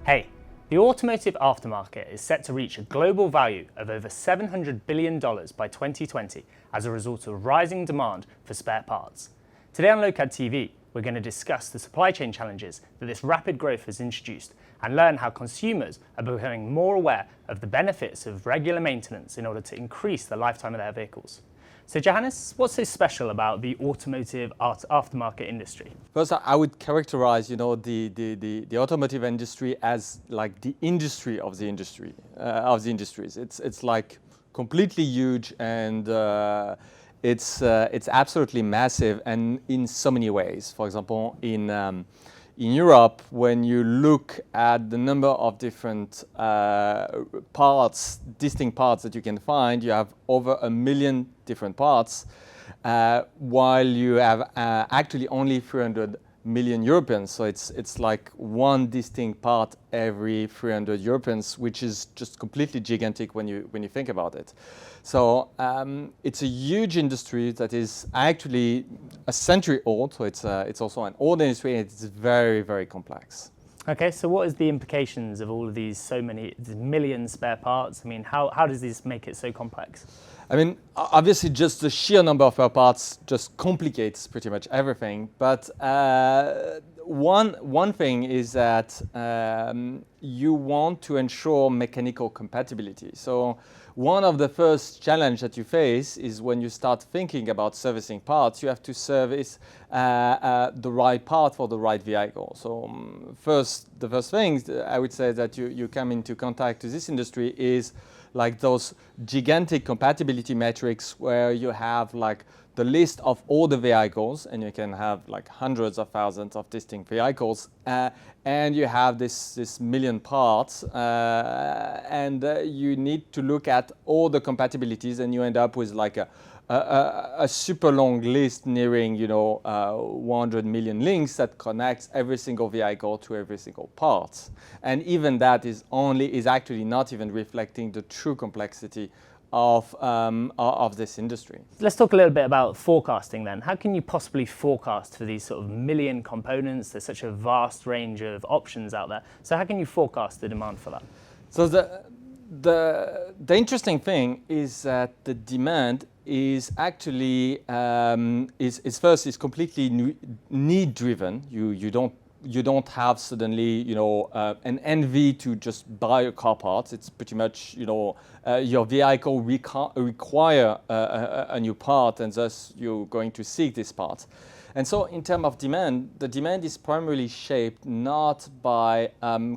Hey, the automotive aftermarket is set to reach a global value of over $700 billion by 2020 as a result of rising demand for spare parts. Today on Lokad TV, we're going to discuss the supply chain challenges that this rapid growth has introduced and learn how consumers are becoming more aware of the benefits of regular maintenance in order to increase the lifetime of their vehicles. So Johannes, what's so special about the automotive aftermarket industry? First, I would characterize, the automotive industry as like the industry of the industry of the industries. It's like completely huge, and it's absolutely massive, and in so many ways. For example, in Europe, when you look at the number of different distinct parts that you can find, you have over 1 million different parts, while you have actually only 300 million Europeans. So it's like one distinct part every 300 Europeans, which is just completely gigantic when you think about it. So it's a huge industry that is actually a century old. So it's also an old industry, and it's very, very complex. Okay, so what is the implications of all of these million spare parts? I mean, how does this make it so complex? I mean, obviously, just the sheer number of spare parts just complicates pretty much everything. But one thing is that you want to ensure mechanical compatibility. So one of the first challenges that you face is when you start thinking about servicing parts, you have to service the right part for the right vehicle. So the first thing I would say that you come into contact with this industry is like those gigantic compatibility metrics where you have like the list of all the vehicles, and you can have like hundreds of thousands of distinct vehicles, and you have this million parts, and you need to look at all the compatibilities, and you end up with like a super long list nearing 100 million links that connects every single vehicle to every single part. And even that is actually not even reflecting the true complexity of this industry. Let's talk a little bit about forecasting then. How can you possibly forecast for these sort of million components? There's such a vast range of options out there. So how can you forecast the demand for that? So the interesting thing is that the demand is actually is completely need driven. You don't have suddenly an envy to just buy a car part. It's pretty much your vehicle require a new part, and thus you're going to seek this part. And so in terms of demand, the demand is primarily shaped not by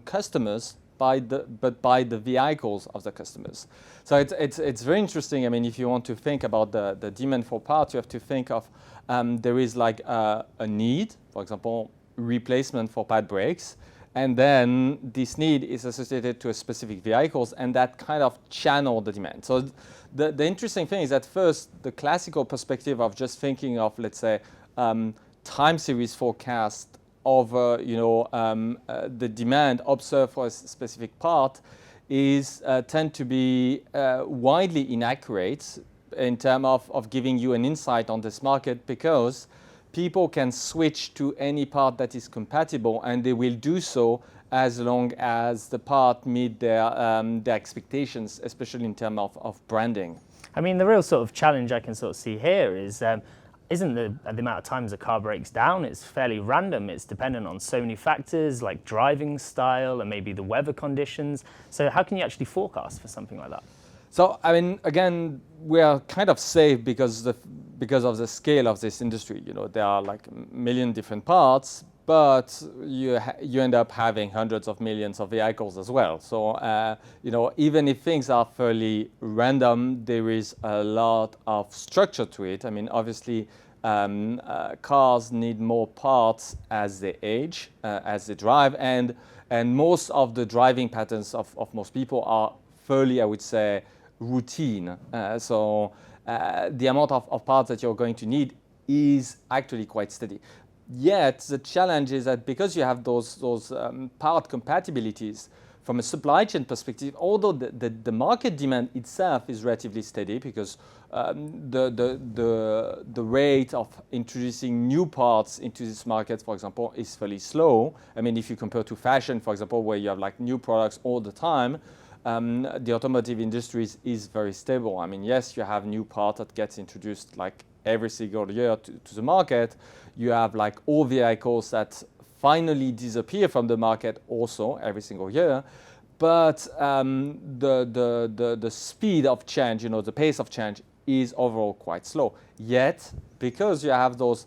customers, but by the vehicles of the customers. So it's very interesting. I mean, if you want to think about the demand for parts, you have to think of there is like a need, for example, replacement for pad brakes, and then this need is associated to a specific vehicles, and that kind of channel the demand. So the interesting thing is that first, the classical perspective of just thinking of, let's say, time series forecast over the demand observed for a specific part tend to be widely inaccurate in terms of giving you an insight on this market, because people can switch to any part that is compatible, and they will do so as long as the part meet their expectations, especially in terms of branding. I mean, the real sort of challenge I can sort of see here is isn't the amount of times a car breaks down. It's fairly random. It's dependent on so many factors like driving style and maybe the weather conditions. So how can you actually forecast for something like that? So, I mean, again, we are kind of safe because of the scale of this industry. There are like a million different parts, but you end up having hundreds of millions of vehicles as well. So, even if things are fairly random, there is a lot of structure to it. I mean, obviously, cars need more parts as they age, as they drive, and most of the driving patterns of most people are fairly, I would say, routine. So the amount of parts that you're going to need is actually quite steady. Yet the challenge is that because you have those part compatibilities, from a supply chain perspective, although the market demand itself is relatively steady because the rate of introducing new parts into this market, for example, is fairly slow. I mean, if you compare to fashion, for example, where you have like new products all the time, the automotive industry is very stable. I mean, yes, you have new parts that gets introduced like every single year to the market. You have like all vehicles that finally disappear from the market also every single year, but the speed of change, the pace of change is overall quite slow. Yet, because you have those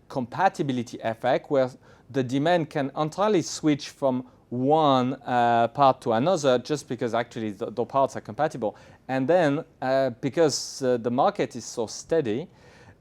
compatibility effect where the demand can entirely switch from one part to another just because actually the parts are compatible. And then because the market is so steady,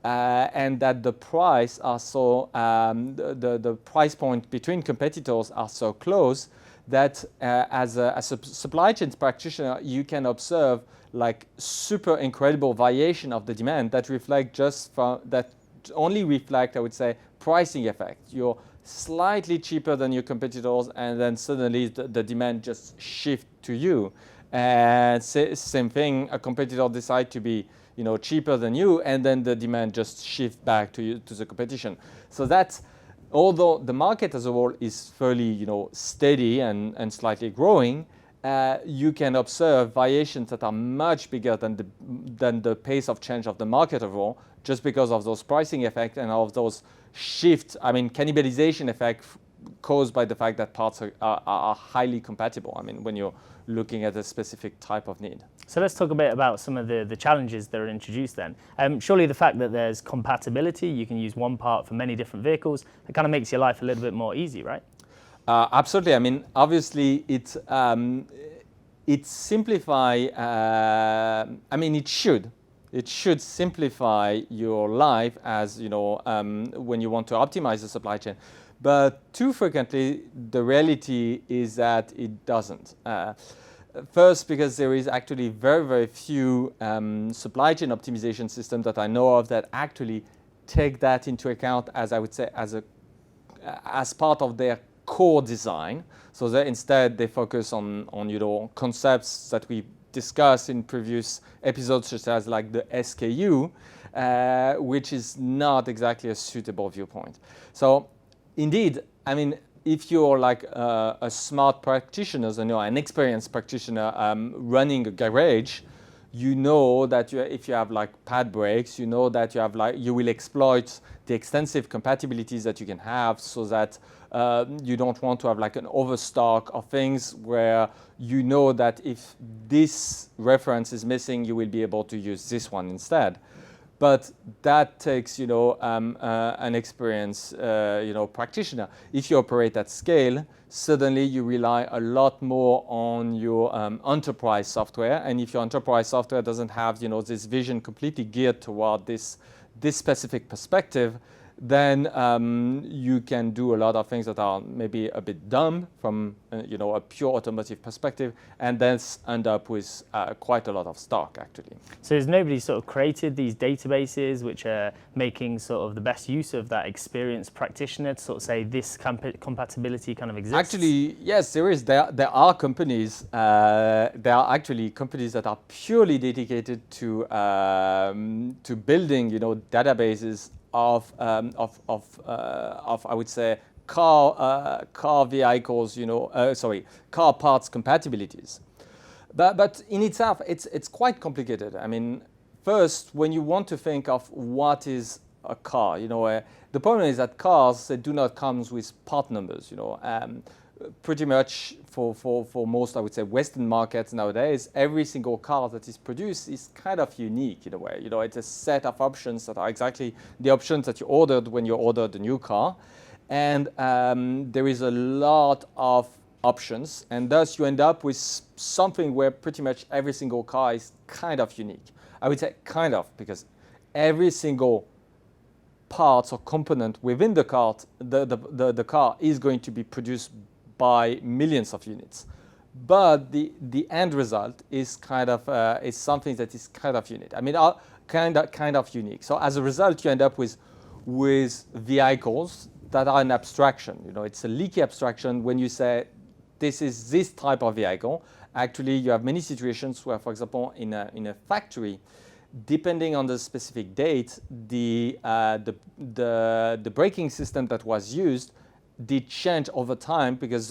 and that the price are so the price point between competitors are so close that as a supply chain practitioner you can observe like super incredible variation of the demand that reflect just from that only reflect, I would say, pricing effect. You're slightly cheaper than your competitors and then suddenly the demand just shift to you, and same thing, a competitor decide to be cheaper than you, and then the demand just shift back to you, to the competition. So that's, although the market as a whole is fairly steady and slightly growing, you can observe variations that are much bigger than the pace of change of the market overall, just because of those pricing effects and of those shifts. I mean, cannibalization effect caused by the fact that parts are highly compatible. I mean, when you're looking at a specific type of need. So let's talk a bit about some of the challenges that are introduced then. Surely the fact that there's compatibility, you can use one part for many different vehicles, it kind of makes your life a little bit more easy, right? Absolutely. I mean, obviously it simplify, I mean, it should simplify your life as, when you want to optimize the supply chain. But too frequently, the reality is that it doesn't. First, because there is actually very, very few supply chain optimization systems that I know of that actually take that into account as, I would say, as part of their core design. So that instead they focus on concepts that we discussed in previous episodes, such as like the SKU, which is not exactly a suitable viewpoint. So indeed, I mean, if you're like a smart practitioner, an experienced practitioner running a garage, you know that if you have like pad brakes, you know that you will exploit the extensive compatibilities that you can have, so that you don't want to have like an overstock of things where you know that if this reference is missing, you will be able to use this one instead. But that takes, an experienced, practitioner. If you operate at scale, suddenly you rely a lot more on your enterprise software. And if your enterprise software doesn't have, this vision completely geared toward this specific perspective, then you can do a lot of things that are maybe a bit dumb from a pure automotive perspective, and then end up with quite a lot of stock actually. So has nobody sort of created these databases which are making sort of the best use of that experienced practitioner to sort of say this compatibility kind of exists? Actually, yes, there is. There are companies. There are actually companies that are purely dedicated to building databases of I would say car vehicles, car parts compatibilities. But in itself, it's quite complicated. I mean, first, when you want to think of what is a car, the problem is that cars, they do not come with part numbers. Pretty much for most, I would say, Western markets nowadays, every single car that is produced is kind of unique in a way. It's a set of options that are exactly the options that you ordered when you ordered the new car. And there is a lot of options, and thus you end up with something where pretty much every single car is kind of unique. I would say kind of, because every single part or component within the car, the car is going to be produced by millions of units, but the end result is kind of is something that is kind of unique. I mean, kind of unique. So as a result, you end up with vehicles that are an abstraction. It's a leaky abstraction when you say this is this type of vehicle. Actually, you have many situations where, for example, in a factory, depending on the specific date, the braking system that was used did change over time, because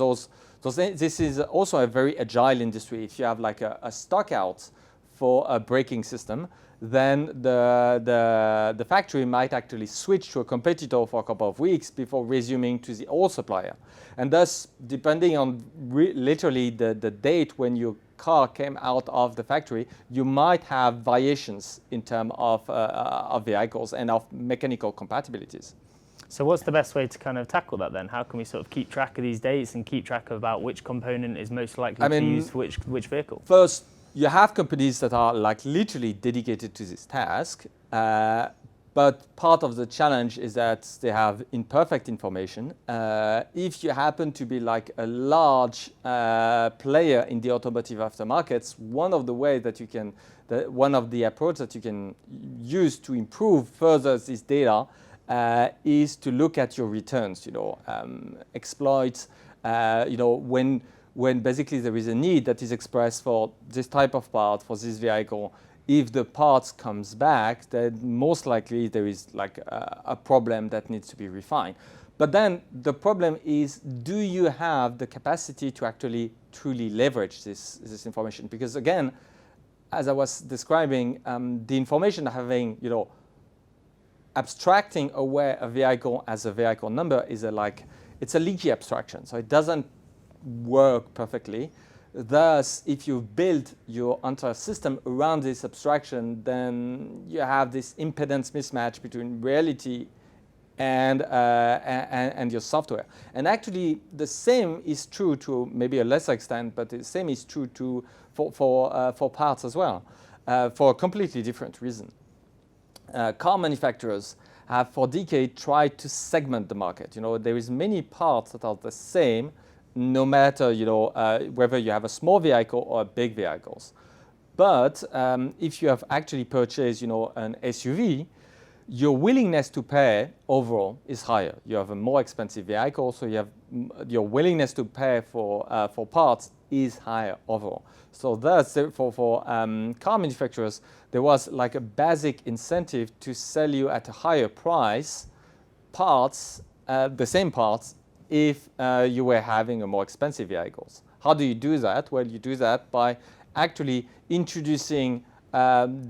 this is also a very agile industry. If you have like a stock out for a braking system, then the factory might actually switch to a competitor for a couple of weeks before resuming to the old supplier. And thus, depending on literally the date when your car came out of the factory, you might have variations in terms of vehicles and of mechanical compatibilities. So what's the best way to kind of tackle that then? How can we sort of keep track of these dates and keep track about which component is most likely to be used for which vehicle? First, you have companies that are like literally dedicated to this task, but part of the challenge is that they have imperfect information. If you happen to be like a large player in the automotive aftermarkets, one of the ways that you can, one of the approaches that you can use to improve further this data is to look at your returns, exploits, when basically there is a need that is expressed for this type of part, for this vehicle. If the parts comes back, then most likely there is like a problem that needs to be refined. But then the problem is, do you have the capacity to actually truly leverage this information? Because again, as I was describing, the information having, abstracting away a vehicle as a vehicle number is it's a leaky abstraction, so it doesn't work perfectly. Thus, if you build your entire system around this abstraction, then you have this impedance mismatch between reality and your software. And actually, the same is true to maybe a lesser extent, but the same is true for parts as well, for a completely different reason. Car manufacturers have for decades tried to segment the market. There is many parts that are the same, no matter whether you have a small vehicle or big vehicles. But if you have actually purchased an SUV, your willingness to pay overall is higher. You have a more expensive vehicle, so you have your willingness to pay for parts is higher overall. So thus, for car manufacturers, there was like a basic incentive to sell you at a higher price parts, the same parts, if you were having a more expensive vehicles. How do you do that? Well, you do that by actually introducing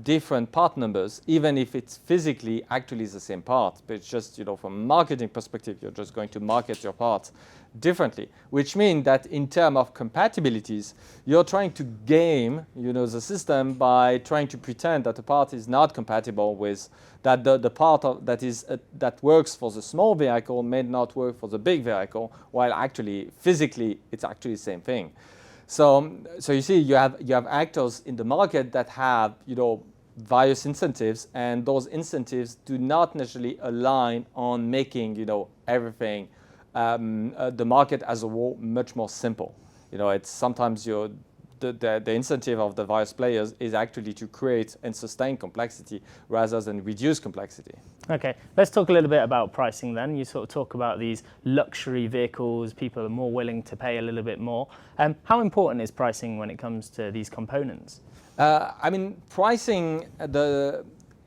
different part numbers, even if it's physically actually the same part. But it's just, from a marketing perspective, you're just going to market your parts differently, which means that in terms of compatibilities, you're trying to game, the system by trying to pretend that the part is not compatible with that the part that works for the small vehicle may not work for the big vehicle, while actually physically it's actually the same thing. So you see, you have actors in the market that have various incentives, and those incentives do not necessarily align on making everything, the market as a whole, much more simple. It's sometimes the incentive of the various players is actually to create and sustain complexity rather than reduce complexity. Okay, let's talk a little bit about pricing then. You sort of talk about these luxury vehicles, people are more willing to pay a little bit more. How important is pricing when it comes to these components? Pricing,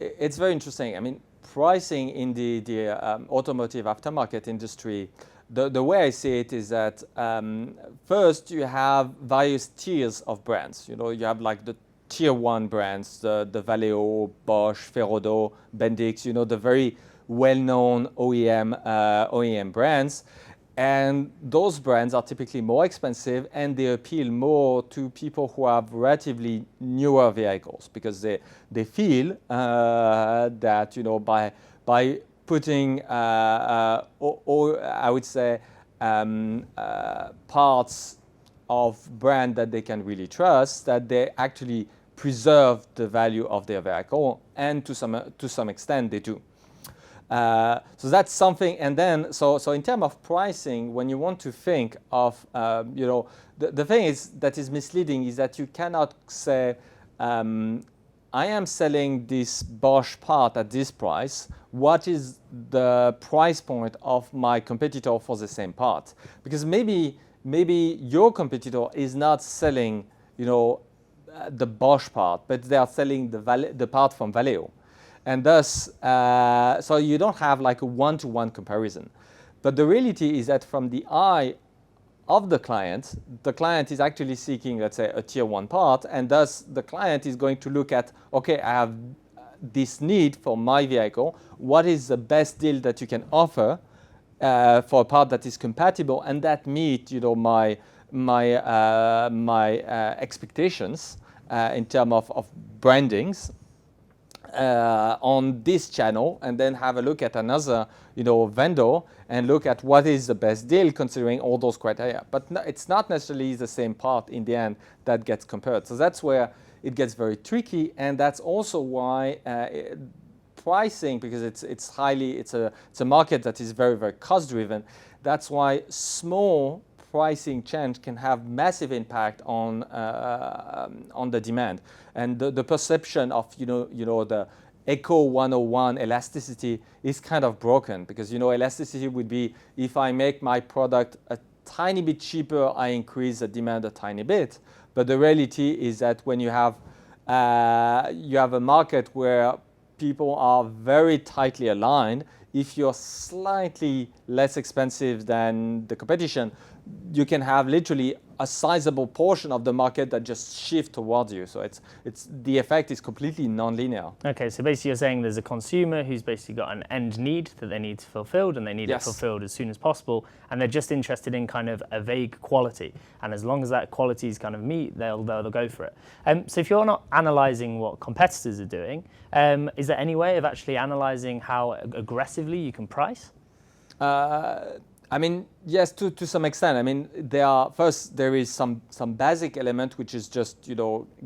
it's very interesting. Pricing in the automotive aftermarket industry, the way I see it is that first you have various tiers of brands. You have like the tier 1 brands, the Valeo, Bosch, Ferrodo, Bendix, the very well-known OEM brands. And those brands are typically more expensive, and they appeal more to people who have relatively newer vehicles, because they feel that by putting or I would say parts of brand that they can really trust, that they actually preserve the value of their vehicle, and to some extent they do. So that's something. And then so in terms of pricing, when you want to think of the thing that is misleading is that you cannot say I am selling this Bosch part at this price. What is the price point of my competitor for the same part? Because maybe maybe your competitor is not selling, the Bosch part, but they are selling the part from Valeo. And thus, so you don't have like a one-to-one comparison. But the reality is that from the eye of the client is actually seeking, let's say, a tier one part, and thus the client is going to look at, okay, I have this need for my vehicle. What is the best deal that you can offer for a part that is compatible and that meet, my expectations in terms of brandings on this channel, and then have a look at another, vendor and look at what is the best deal considering all those criteria. But no, it's not necessarily the same part in the end that gets compared. So that's where it gets very tricky, and that's also why pricing, because it's a market that is very, very cost driven. That's why small pricing change can have massive impact on the demand, and the perception of the Eco 101 elasticity is kind of broken, because elasticity would be, if I make my product a tiny bit cheaper, I increase the demand a tiny bit. But the reality is that when you have a market where people are very tightly aligned, if you're slightly less expensive than the competition, you can have literally a sizable portion of the market that just shift towards you. So it's the effect is completely non-linear. Okay, so basically you're saying there's a consumer who's basically got an end need that they need fulfilled, and they need it fulfilled as soon as possible, and they're just interested in kind of a vague quality, and as long as that quality is kind of meet, they'll go for it. So if you're not analysing what competitors are doing, is there any way of actually analysing how aggressively you can price? I mean, yes, to some extent. I mean, there is some basic element, which is just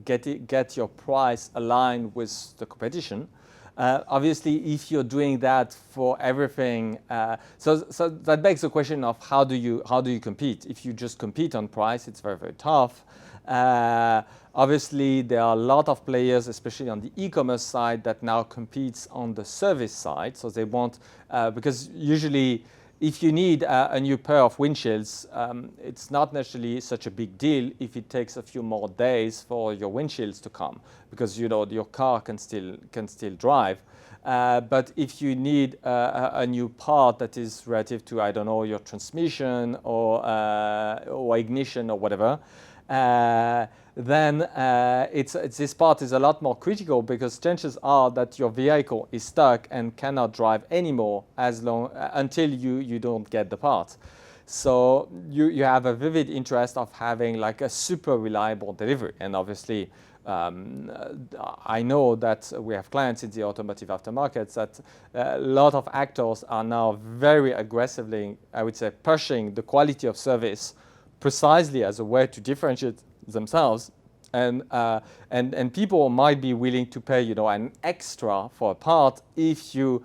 get your price aligned with the competition. Obviously, if you're doing that for everything, so that begs the question of how do you compete? If you just compete on price, it's very, very tough. Obviously, there are a lot of players, especially on the e-commerce side, that now competes on the service side. So they want, because usually, if you need a new pair of windshields, it's not necessarily such a big deal if it takes a few more days for your windshields to come, because your car can still drive. But if you need a new part that is relative to, I don't know, your transmission or ignition or whatever, then this part is a lot more critical, because chances are that your vehicle is stuck and cannot drive anymore until you don't get the part. So you have a vivid interest of having like a super reliable delivery. And obviously, I know that we have clients in the automotive aftermarket that a lot of actors are now very aggressively, I would say, pushing the quality of service precisely as a way to differentiate themselves, and people might be willing to pay an extra for a part if you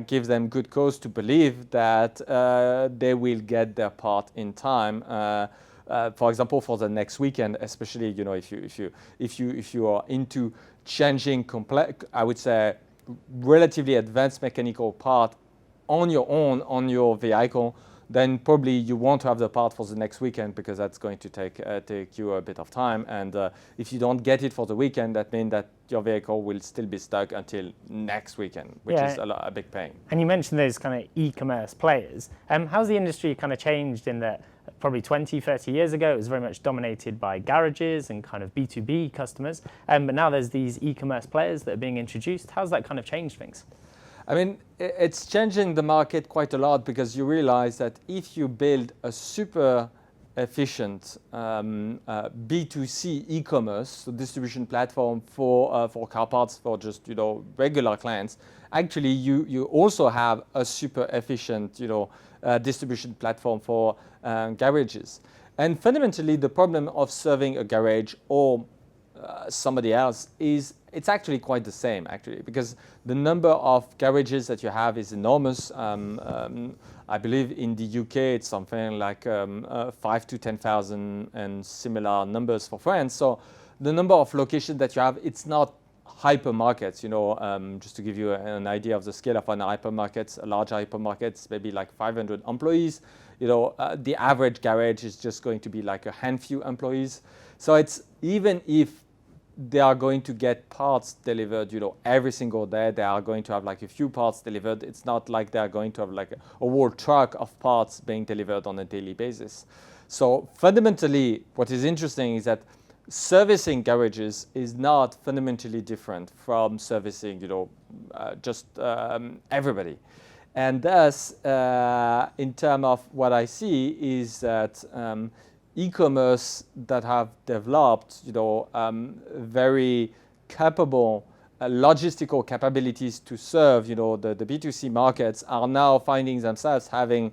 give them good cause to believe that they will get their part in time. For example, for the next weekend, especially if you are into changing complex, I would say, relatively advanced mechanical part on your own on your vehicle, then probably you want to have the part for the next weekend, because that's going to take you a bit of time. And if you don't get it for the weekend, that means that your vehicle will still be stuck until next weekend, which is a big pain. And you mentioned those kind of e-commerce players. How's the industry kind of changed in that probably 20, 30 years ago, it was very much dominated by garages and kind of B2B customers. But now there's these e-commerce players that are being introduced. How's that kind of changed things? I mean, it's changing the market quite a lot, because you realize that if you build a super efficient B2C e-commerce, so distribution platform for car parts for just regular clients, actually you also have a super efficient distribution platform for garages. And fundamentally, the problem of serving a garage or somebody else is it's actually quite the same, actually, because the number of garages that you have is enormous. I believe in the UK it's something like 5 to 10,000 and similar numbers for France. So the number of locations that you have, it's not hypermarkets, just to give you an idea of the scale of an hypermarket, a large hypermarket, maybe like 500 employees. The average garage is just going to be like a handful employees. So it's even if they are going to get parts delivered, every single day, they are going to have like a few parts delivered. It's not like they are going to have like a whole truck of parts being delivered on a daily basis. So fundamentally, what is interesting is that servicing garages is not fundamentally different from servicing, just everybody. And thus, in terms of what I see is that e-commerce that have developed, very capable logistical capabilities to serve, the B2C markets are now finding themselves having,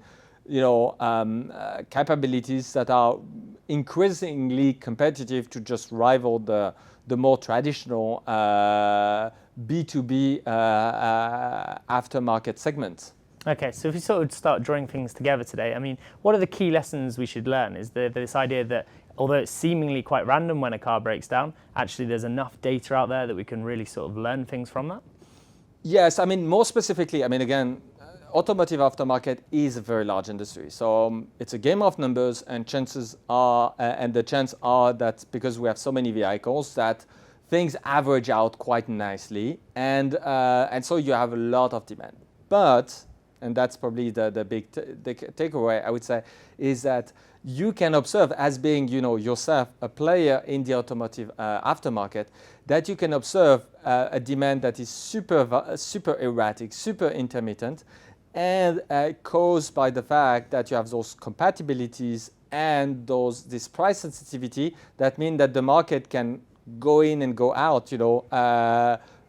capabilities that are increasingly competitive to just rival the more traditional B2B aftermarket segments. Okay, so if we sort of start drawing things together today, I mean, what are the key lessons we should learn? Is there this idea that although it's seemingly quite random when a car breaks down, actually there's enough data out there that we can really sort of learn things from that? Yes, I mean, more specifically, again, automotive aftermarket is a very large industry. So it's a game of numbers, and chances are, and the chance are that because we have so many vehicles that things average out quite nicely, and so you have a lot of demand. But, and that's probably the big takeaway, I would say, is that you can observe as being, yourself a player in the automotive aftermarket, that you can observe a demand that is super erratic, super intermittent, and caused by the fact that you have those compatibilities and this price sensitivity that mean that the market can go in and go out,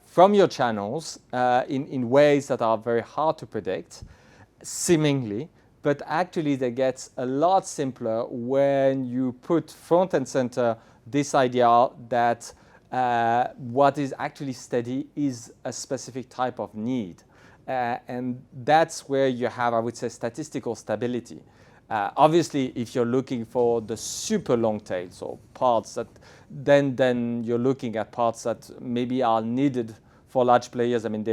from your channels in ways that are very hard to predict, seemingly, but actually they get a lot simpler when you put front and center this idea that what is actually steady is a specific type of need. And that's where you have, I would say, statistical stability. Obviously, if you're looking for the super long tail, so parts that then you're looking at parts that maybe are needed for large players. I mean,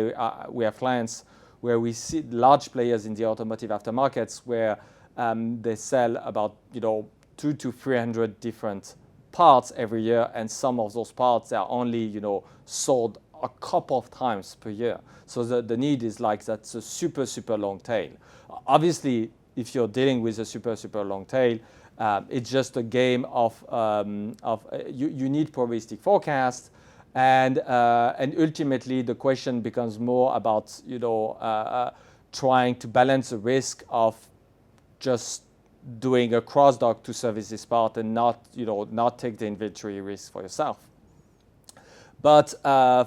we have clients where we see large players in the automotive aftermarkets where they sell about 200 to 300 different parts every year, and some of those parts are only sold a couple of times per year. So the need is like that's a super long tail. Obviously, if you're dealing with a super long tail, it's just a game of you need probabilistic forecast, and ultimately the question becomes more about trying to balance the risk of just doing a cross dock to service this part and not take the inventory risk for yourself. But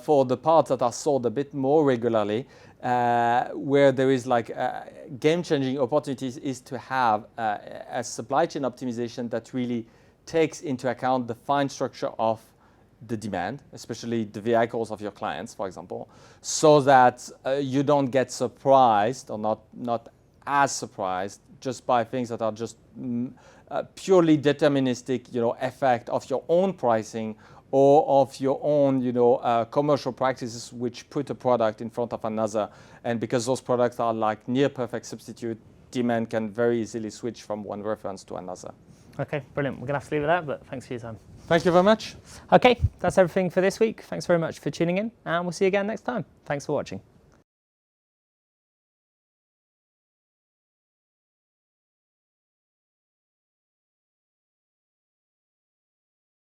for the parts that are sold a bit more regularly, where there is like game-changing opportunities, is to have a supply chain optimization that really takes into account the fine structure of the demand, especially the vehicles of your clients, for example, so that you don't get surprised or not as surprised just by things that are just purely deterministic, effect of your own pricing or of your own, commercial practices which put a product in front of another. And because those products are like near perfect substitute, demand can very easily switch from one reference to another. Okay, brilliant. We're going to have to leave it there, but thanks for your time. Thank you very much. Okay, that's everything for this week. Thanks very much for tuning in, and we'll see you again next time. Thanks for watching.